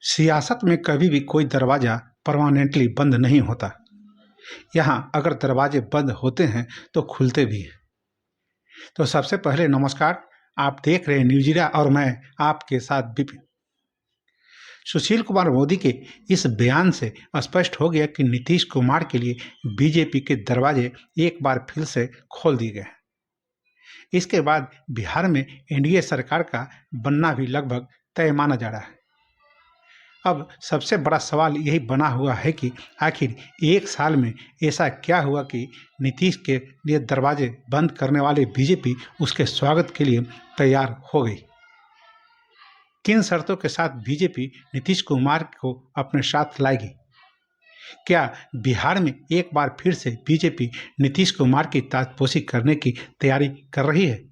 सियासत में कभी भी कोई दरवाज़ा परमानेंटली बंद नहीं होता। यहाँ अगर दरवाजे बंद होते हैं तो खुलते भी हैं। तो सबसे पहले नमस्कार, आप देख रहे हैं न्यूज़ीरा और मैं आपके साथ विपिन। सुशील कुमार मोदी के इस बयान से स्पष्ट हो गया कि नीतीश कुमार के लिए बीजेपी के दरवाजे एक बार फिर से खोल दिए गए हैं। इसके बाद बिहार में एनडीए सरकार का बनना भी लगभग तय माना जा रहा है। अब सबसे बड़ा सवाल यही बना हुआ है कि आखिर एक साल में ऐसा क्या हुआ कि नीतीश के लिए दरवाजे बंद करने वाले बीजेपी उसके स्वागत के लिए तैयार हो गई। किन शर्तों के साथ बीजेपी नीतीश कुमार को अपने साथ लाएगी? क्या बिहार में एक बार फिर से बीजेपी नीतीश कुमार की ताजपोशी करने की तैयारी कर रही है?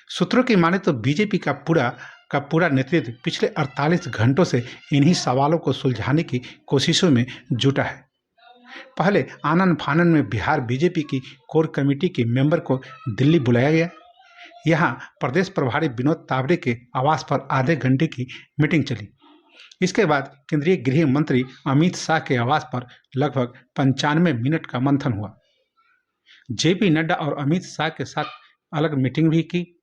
सूत्रों की माने तो बीजेपी का पूरा नेतृत्व पिछले 48 घंटों से इन्हीं सवालों को सुलझाने की कोशिशों में जुटा है। पहले आनन फानन में बिहार बीजेपी की कोर कमेटी के मेंबर को दिल्ली बुलाया गया। यहाँ प्रदेश प्रभारी विनोद तावड़े के आवास पर आधे घंटे की मीटिंग चली। इसके बाद केंद्रीय गृह मंत्री अमित शाह के आवास पर लगभग 95 मिनट का मंथन हुआ। जेपी नड्डा और अमित शाह के साथ अलग मीटिंग भी की।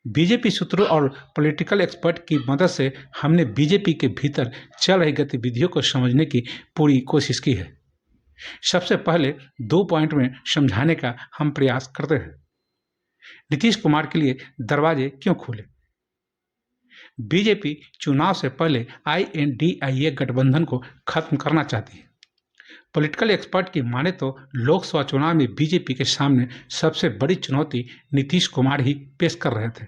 बीजेपी सूत्रों और पॉलिटिकल एक्सपर्ट की मदद से हमने बीजेपी के भीतर चल रही गतिविधियों को समझने की पूरी कोशिश की है। सबसे पहले 2 पॉइंट में समझाने का हम प्रयास करते हैं। नीतीश कुमार के लिए दरवाजे क्यों खुले? बीजेपी चुनाव से पहले INDIA गठबंधन को खत्म करना चाहती है। पॉलिटिकल एक्सपर्ट की माने तो लोकसभा चुनाव में बीजेपी के सामने सबसे बड़ी चुनौती नीतीश कुमार ही पेश कर रहे थे।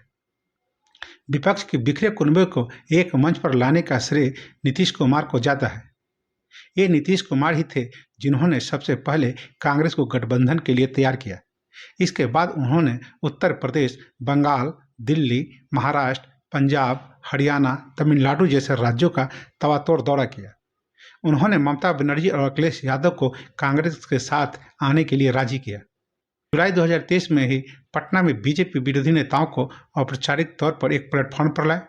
विपक्ष के बिखरे कुनबे को एक मंच पर लाने का श्रेय नीतीश कुमार को जाता है। ये नीतीश कुमार ही थे जिन्होंने सबसे पहले कांग्रेस को गठबंधन के लिए तैयार किया। इसके बाद उन्होंने उत्तर प्रदेश, बंगाल, दिल्ली, महाराष्ट्र, पंजाब, हरियाणा, तमिलनाडु जैसे राज्यों का तवातोड़ दौरा किया। उन्होंने ममता बनर्जी और अखिलेश यादव को कांग्रेस के साथ आने के लिए राजी किया। जुलाई 2023 में ही पटना में बीजेपी विरोधी नेताओं को औपचारिक तौर पर एक प्लेटफॉर्म पर लाए।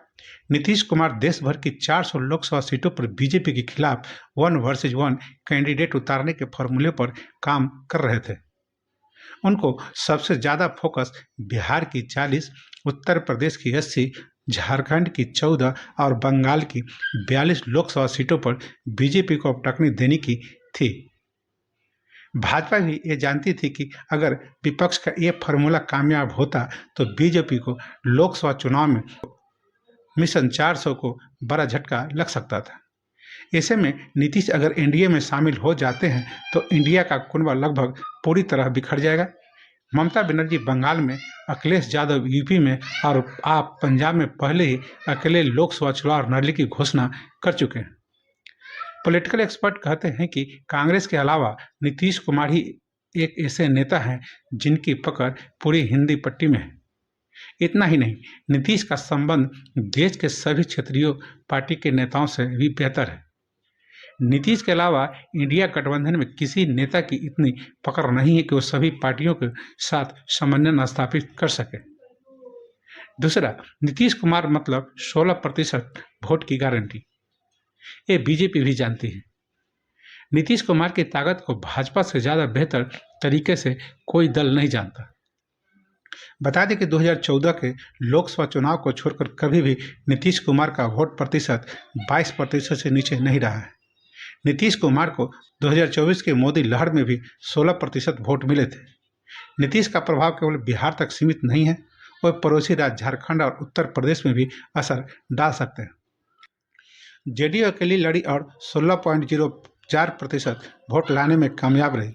नीतीश कुमार देश भर की 400 लोकसभा सीटों पर बीजेपी के खिलाफ 1 वर्सेज 1 कैंडिडेट उतारने के फॉर्मूले पर काम कर रहे थे। उनको सबसे ज़्यादा फोकस बिहार की 40, उत्तर प्रदेश की 80, झारखंड की 14 और बंगाल की 42 लोकसभा सीटों पर बीजेपी को टक्कर देने की थी। भाजपा भी ये जानती थी कि अगर विपक्ष का ये फॉर्मूला कामयाब होता तो बीजेपी को लोकसभा चुनाव में मिशन 400 को बड़ा झटका लग सकता था। ऐसे में नीतीश अगर एनडीए में शामिल हो जाते हैं तो इंडिया का कुनबा लगभग पूरी तरह बिखर जाएगा। ममता बनर्जी बंगाल में, अखिलेश यादव यूपी में और आप पंजाब में पहले ही अकेले लोकसभा चुनाव लड़ने की घोषणा कर चुके हैं। पॉलिटिकल एक्सपर्ट कहते हैं कि कांग्रेस के अलावा नीतीश कुमार ही एक ऐसे नेता हैं जिनकी पकड़ पूरी हिंदी पट्टी में है। इतना ही नहीं, नीतीश का संबंध देश के सभी क्षेत्रीय पार्टी के नेताओं से भी बेहतर है। नीतीश के अलावा इंडिया गठबंधन में किसी नेता की इतनी पकड़ नहीं है कि वो सभी पार्टियों के साथ समन्वय स्थापित कर सके। दूसरा, नीतीश कुमार मतलब 16% वोट की गारंटी। ये बीजेपी भी जानती है। नीतीश कुमार की ताकत को भाजपा से ज़्यादा बेहतर तरीके से कोई दल नहीं जानता। बता दें कि 2014 के लोकसभा चुनाव को छोड़कर कभी भी नीतीश कुमार का वोट प्रतिशत 22% से नीचे नहीं रहा है। नीतीश कुमार को 2024 के मोदी लहर में भी 16% वोट मिले थे। नीतीश का प्रभाव केवल बिहार तक सीमित नहीं है, वह पड़ोसी राज्य झारखंड और उत्तर प्रदेश में भी असर डाल सकते हैं। जेडीयू अकेली लड़ी और 16.04% वोट लाने में कामयाब रही।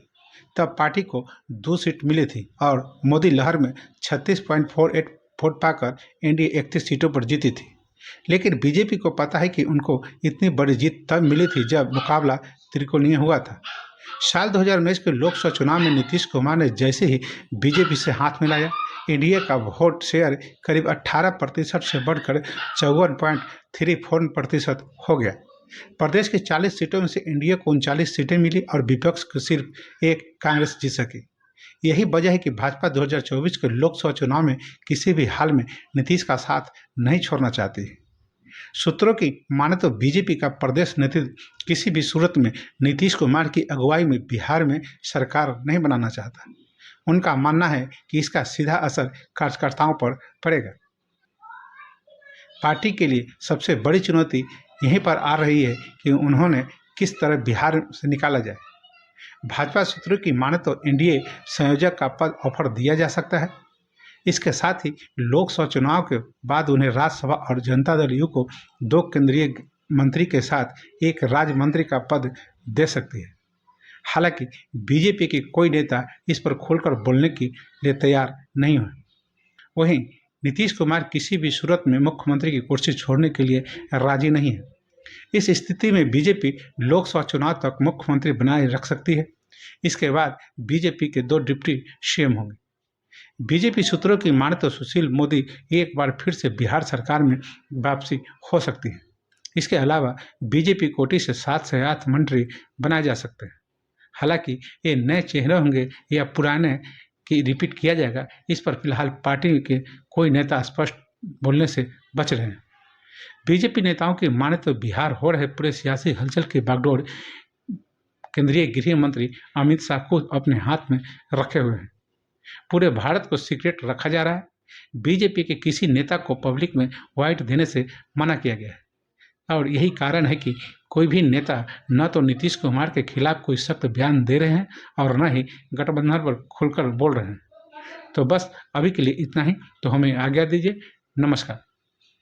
तब पार्टी को 2 सीट मिली थी और मोदी लहर में 36.48 वोट पाकर एनडीए 31 सीटों पर जीती थी। लेकिन बीजेपी को पता है कि उनको इतनी बड़ी जीत तब मिली थी जब मुकाबला त्रिकोणीय हुआ था। साल 2019 के लोकसभा चुनाव में नीतीश कुमार ने जैसे ही बीजेपी से हाथ मिलाया, एनडीए का वोट शेयर करीब 18% से बढ़कर 54.34% हो गया। प्रदेश की 40 सीटों में से एनडीए को 39 सीटें मिली और विपक्ष को सिर्फ एक कांग्रेस जीत सकी। यही वजह है कि भाजपा 2024 के लोकसभा चुनाव में किसी भी हाल में नीतीश का साथ नहीं छोड़ना चाहती है। सूत्रों की माने तो बीजेपी का प्रदेश नेतृत्व किसी भी सूरत में नीतीश कुमार की अगुवाई में बिहार में सरकार नहीं बनाना चाहता। उनका मानना है कि इसका सीधा असर कार्यकर्ताओं पर पड़ेगा। पार्टी के लिए सबसे बड़ी चुनौती यहीं पर आ रही है कि उन्होंने किस तरह बिहार से निकाला जाए। भाजपा सूत्रों की माने तो एनडीए संयोजक का पद ऑफर दिया जा सकता है। इसके साथ ही लोकसभा चुनाव के बाद उन्हें राज्यसभा और जनता दल यू को 2 केंद्रीय मंत्री के साथ एक राज्य मंत्री का पद दे सकती है। हालांकि बीजेपी के कोई नेता इस पर खुलकर बोलने के लिए तैयार नहीं है। वहीं नीतीश कुमार किसी भी सूरत में मुख्यमंत्री की कुर्सी छोड़ने के लिए राजी नहीं है। इस स्थिति में बीजेपी लोकसभा चुनाव तक मुख्यमंत्री बनाए रख सकती है। इसके बाद बीजेपी के 2 डिप्टी सीएम होंगे। बीजेपी सूत्रों की माने तो सुशील मोदी एक बार फिर से बिहार सरकार में वापसी हो सकती है। इसके अलावा बीजेपी कोटी से 7 से 8 मंत्री बनाए जा सकते हैं। हालांकि ये नए चेहरे होंगे या पुराने की रिपीट किया जाएगा, इस पर फिलहाल पार्टी के कोई नेता स्पष्ट बोलने से बच रहे हैं। बीजेपी नेताओं की माने तो बिहार हो रहे पूरे सियासी हलचल की बागडोर केंद्रीय गृह मंत्री अमित शाह को अपने हाथ में रखे हुए हैं। पूरे भारत को सीक्रेट रखा जा रहा है। बीजेपी के किसी नेता को पब्लिक में वाइट देने से मना किया गया है और यही कारण है कि कोई भी नेता न तो नीतीश कुमार के खिलाफ कोई सख्त बयान दे रहे हैं और न ही गठबंधन पर खुलकर बोल रहे हैं। तो बस अभी के लिए इतना ही। तो हमें आज्ञा दीजिए। नमस्कार।